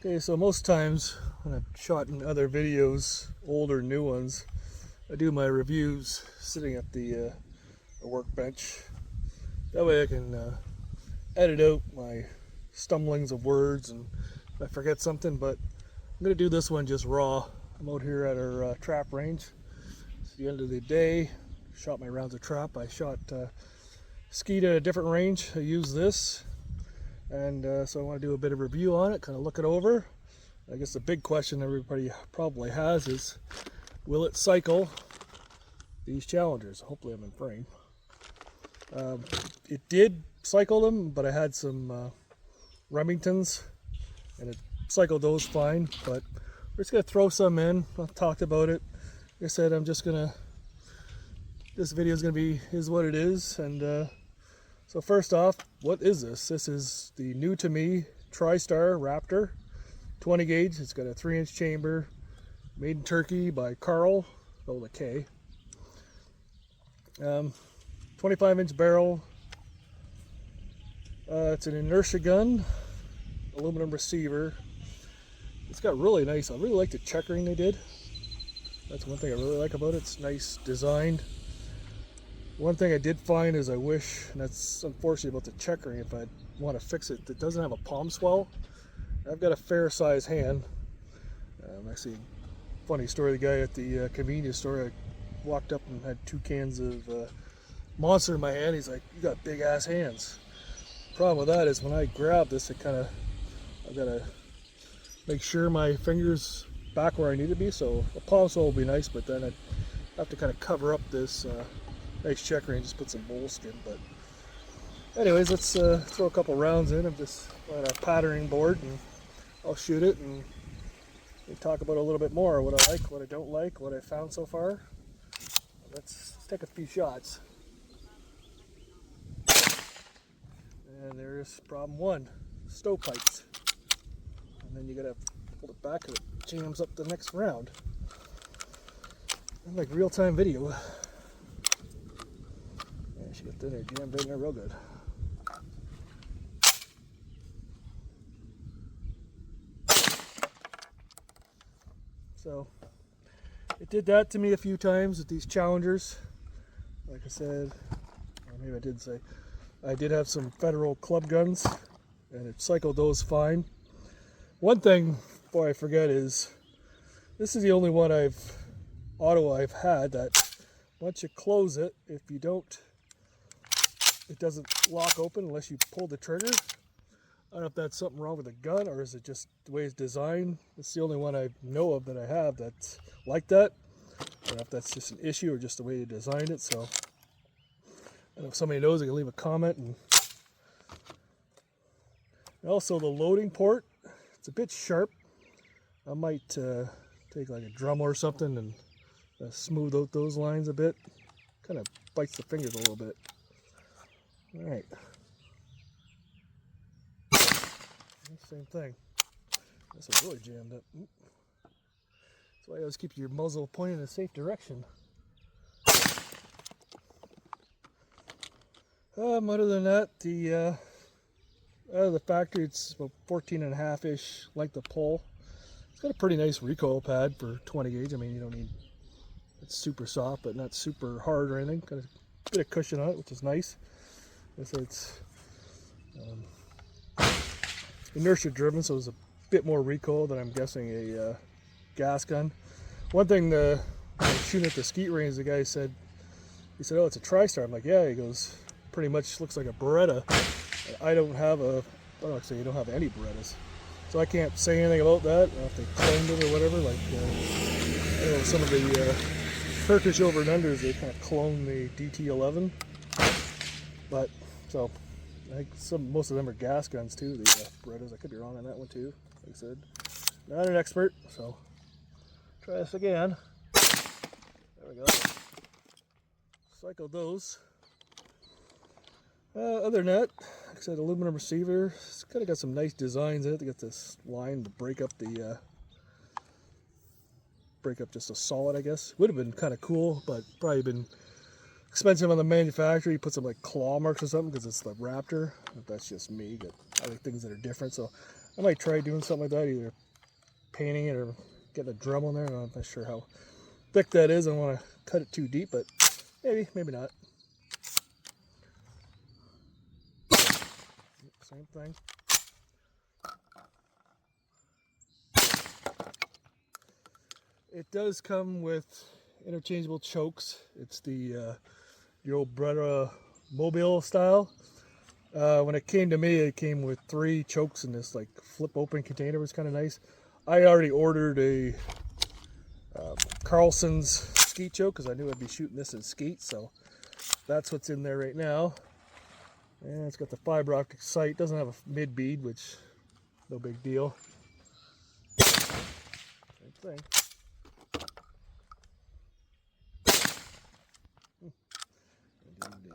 Okay, so most times when I've shot in other videos, old or new ones, I do my reviews sitting at the workbench. That way I can edit out my stumblings of words and if I forget something, but I'm going to do this one just raw. I'm out here at our trap range. It's the end of the day. Shot my rounds of trap. I skied at a different range. I used this. And so I want to do a bit of review on it, kind of look it over. I guess the big question everybody probably has is, will it cycle these challengers? Hopefully I'm in frame. It did cycle them, but I had some Remingtons, and it cycled those fine. But we're just going to throw some in. I've talked about it. Like I said, this video is going to be is what it is. And so first off, what is this? This is the new to me Tristar Raptor 20 gauge. It's got a 3-inch chamber, made in Turkey by Carl, spelled with a K. 25-inch barrel. It's an inertia gun, aluminum receiver. It's got really nice, I really like the checkering they did. That's one thing I really like about it. It's nice designed. One thing I did find is I wish, and that's unfortunate about the checkering, if I want to fix it, it doesn't have a palm swell. I've got a fair size hand. Actually, funny story, the guy at the convenience store, I walked up and had 2 cans of Monster in my hand. He's like, "You got big ass hands." Problem with that is when I grab this, I've got to make sure my fingers back where I need to be. So a palm swell will be nice, but then I'd have to kind of cover up this nice checkering and just put some moleskin. But anyways, let's throw a couple rounds in. I'm just on a patterning board, and I'll shoot it and we talk about a little bit more what I like, what I don't like, what I found so far. Let's take a few shots. And there's problem 1, stovepipes. And then you gotta hold it back and it jams up the next round. Like real-time video. Yeah, she got in there, jammed in there real good. So it did that to me a few times with these challengers. Like I said, or maybe I did say, I did have some federal club guns and it cycled those fine. One thing before I forget is, this is the only one I've had that once you close it, if you don't, it doesn't lock open unless you pull the trigger. I don't know if that's something wrong with the gun or is it just the way it's designed. It's the only one I know of that I have that's like that. I don't know if that's just an issue or just the way you designed it. So and if somebody knows, they can leave a comment. And also the loading port, it's a bit sharp. I might take like a Dremel or something and smooth out those lines a bit. Kind of bites the fingers a little bit. All right. Same thing. This is really jammed up. That's why you always keep your muzzle pointed in a safe direction. Other than that, out of the factory, it's about 14.5-ish length of pole. It's got a pretty nice recoil pad for 20 gauge. I mean, you don't need, it's super soft, but not super hard or anything. Got a bit of cushion on it, which is nice. It's inertia driven, so it's a bit more recoil than I'm guessing a gas gun. One thing, when I was shooting at the skeet range, the guy said, "Oh, it's a Tristar." I'm like, "Yeah." He goes, "Pretty much looks like a Beretta." I don't have actually, you don't have any Berettas, so I can't say anything about that. I don't know if they cloned it or whatever. Like, I know some of the Turkish over and unders, they kind of clone the DT11, but so I think most of them are gas guns too. The Berettas. I could be wrong on that one too. Like I said, not an expert, so try this again. There we go. Cycle those. Other than that, like I said, aluminum receiver. It's kind of got some nice designs in it. They got this line to break up just a solid, I guess. Would have been kind of cool, but probably been expensive on the manufacturer. You put some like claw marks or something because it's the Raptor. That's just me. I like things that are different. So I might try doing something like that, either painting it or getting a drum on there. I'm not sure how thick that is. I don't want to cut it too deep, but maybe not. Same thing. It does come with interchangeable chokes. It's the old Bretta Mobile style. When it came to me, it came with 3 chokes in this like flip open container. It was kind of nice. I already ordered a Carlson's skeet choke because I knew I'd be shooting this in skeet, so that's what's in there right now. And it's got the fiber optic sight. Doesn't have a mid bead, which no big deal. Same thing.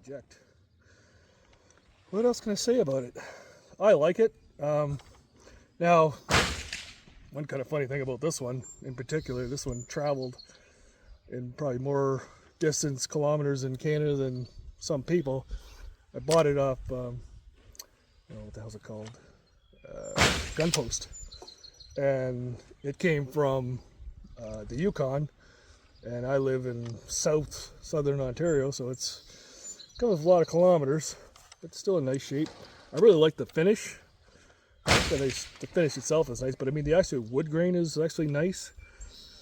Eject. What else can I say about it? I like it. Now, one kind of funny thing about this one in particular, this one traveled in probably more distance, kilometers in Canada than some people. I bought it off, I don't know what the hell's it called, Gunpost, and it came from the Yukon, and I live in southern Ontario, so it's comes with a lot of kilometers, but still in nice shape. I really like the finish. The finish itself is nice, but I mean the actual wood grain is actually nice.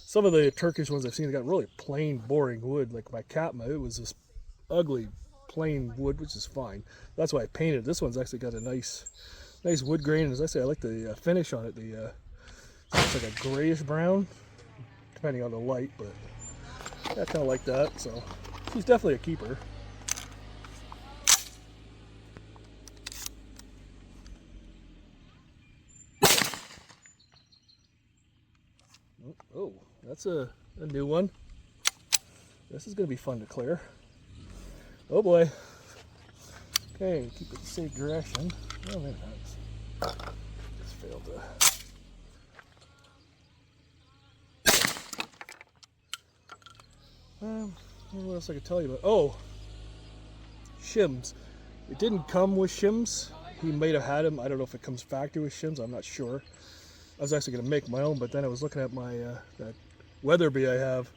Some of the Turkish ones I've seen got really plain, boring wood. Like my Katma, it was this ugly, plain wood, which is fine. That's why I painted. This one's actually got a nice wood grain. And as I say, I like the finish on it. It's like a grayish brown, depending on the light, but I kind of like that. So she's definitely a keeper. Oh, that's a new one. This is going to be fun to clear. Oh boy. Okay, keep it the same direction. Oh, maybe not. Just failed to. I don't know what else I could tell you about. Oh, shims. It didn't come with shims. He might have had them. I don't know if it comes factory with shims. I'm not sure. I was actually going to make my own, but then I was looking at my that Weatherby I have.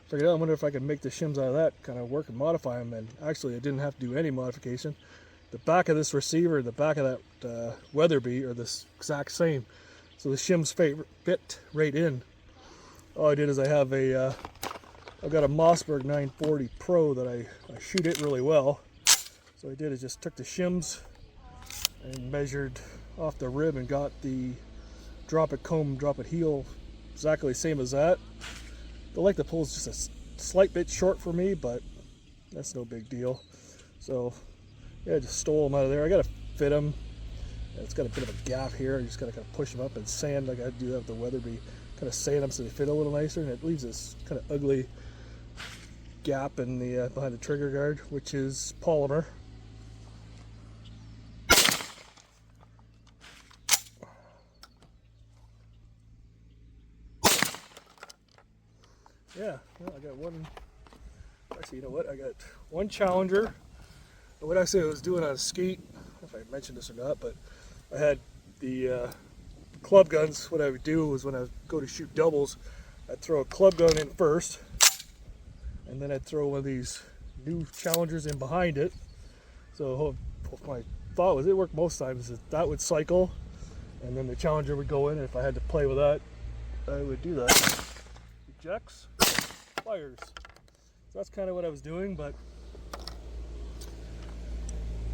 Figured out, I wonder if I could make the shims out of that, kind of work and modify them. And actually, I didn't have to do any modification. The back of this receiver, the back of that Weatherby are the exact same. So the shims fit right in. All I did is I've got a Mossberg 940 Pro that I shoot it really well. So I did is just took the shims and measured off the rib and got the drop it comb, drop it heel, exactly the same as that. The length of pull is just a slight bit short for me, but that's no big deal. So yeah, I just stole them out of there. I gotta fit them. It's got a bit of a gap here. I just gotta kind of push them up and sand like I do that with the Weatherby. Kind of sand them so they fit a little nicer, and it leaves this kind of ugly gap in the behind the trigger guard, which is polymer. Yeah, well, I got one. Actually, you know what? I got one Challenger. What I was doing on a skeet, I don't know if I mentioned this or not, but I had the club guns. What I would do was when I would go to shoot doubles, I'd throw a club gun in first, and then I'd throw one of these new Challengers in behind it. So my thought was, it worked most times, is that would cycle, and then the Challenger would go in, and if I had to play with that, I would do that. Ejects, fires. So that's kind of what I was doing, but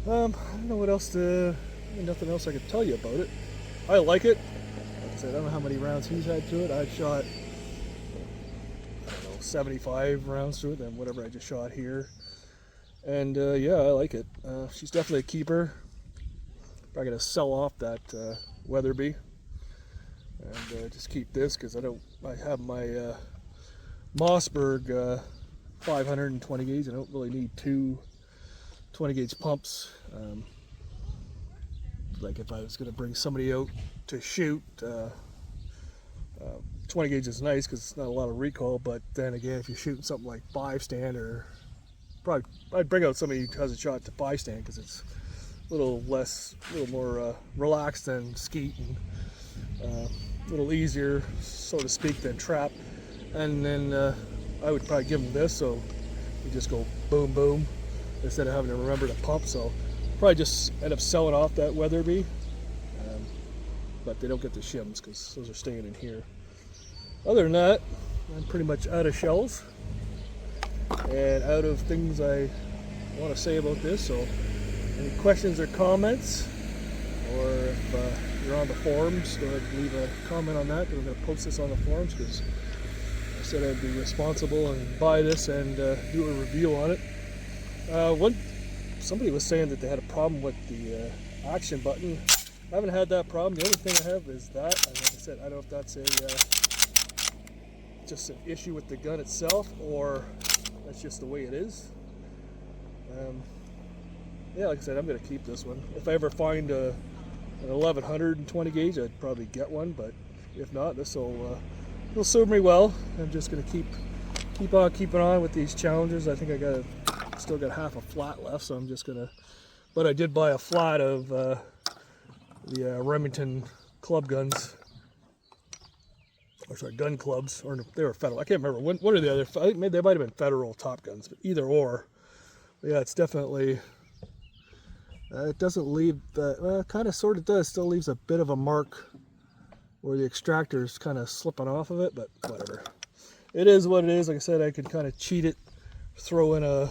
I don't know what else nothing else I could tell you about it. I like it. Like I said, I don't know how many rounds he's had through it. I've shot, I don't know, 75 rounds through it, than whatever I just shot here. And yeah, I like it. She's definitely a keeper. Probably gonna sell off that Weatherby and just keep this, because I have my Mossberg 520 gauge. I don't really need two 20 gauge pumps. Like if I was going to bring somebody out to shoot, 20 gauge is nice because it's not a lot of recoil, but then again, if you're shooting something like 5-stand, or probably I'd bring out somebody who hasn't shot to 5-stand because it's a little more relaxed than skeet, and a little easier, so to speak, than trap. And then I would probably give them this, so you just go boom boom instead of having to remember to pump. So probably just end up selling off that Weatherby, but they don't get the shims because those are staying in here. Other than that, I'm pretty much out of shells and out of things I want to say about this. So any questions or comments, or if you're on the forums, go ahead and leave a comment on that. We're going to post this on the forums because I said I'd be responsible and buy this and do a review on it. Somebody was saying that they had a problem with the action button. I haven't had that problem. The only thing I have is that, and like I said, I don't know if that's just an issue with the gun itself, or that's just the way it is. Yeah, like I said, I'm going to keep this one. If I ever find an 1120 gauge, I'd probably get one, but if not, this will serve me well. I'm just going to keep on keeping on with these challenges. I think I still got half a flat left, so I'm just going to, but I did buy a flat of the Remington club guns, or sorry, gun clubs, or they were Federal. I can't remember. What are the other? I think they might have been Federal top guns, but either or. But yeah, it's definitely. It doesn't leave. Well, it kind of, sort of does. Still leaves a bit of a mark where the extractor is kind of slipping off of it, but whatever. It is what it is. Like I said, I could kind of cheat it, throw in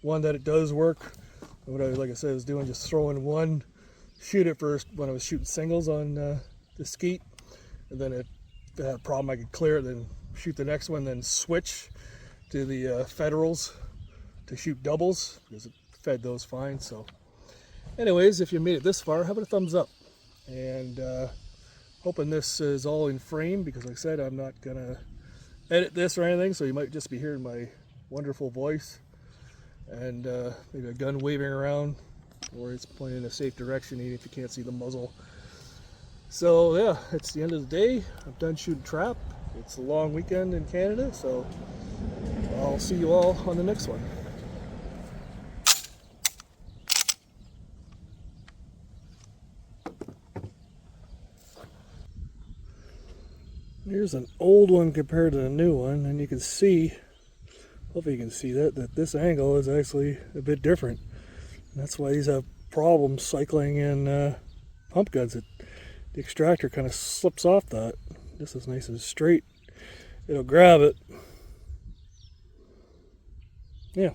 one that it does work. What like I said, I was doing, just throw in one, shoot it first when I was shooting singles on the skeet, and then if I had a problem, I could clear it, then shoot the next one, then switch to the Federals to shoot doubles because it fed those fine. So anyways, if you made it this far, how about a thumbs up? And hoping this is all in frame, because like I said, I'm not gonna edit this or anything, so you might just be hearing my wonderful voice and maybe a gun waving around, or it's pointing in a safe direction even if you can't see the muzzle. So yeah, it's the end of the day. I'm done shooting trap. It's a long weekend in Canada, so I'll see you all on the next one. Here's an old one compared to the new one, and you can see, hopefully you can see that this angle is actually a bit different. And that's why these have problems cycling in pump guns. The extractor kind of slips off that. This is nice and straight. It'll grab it. Yeah.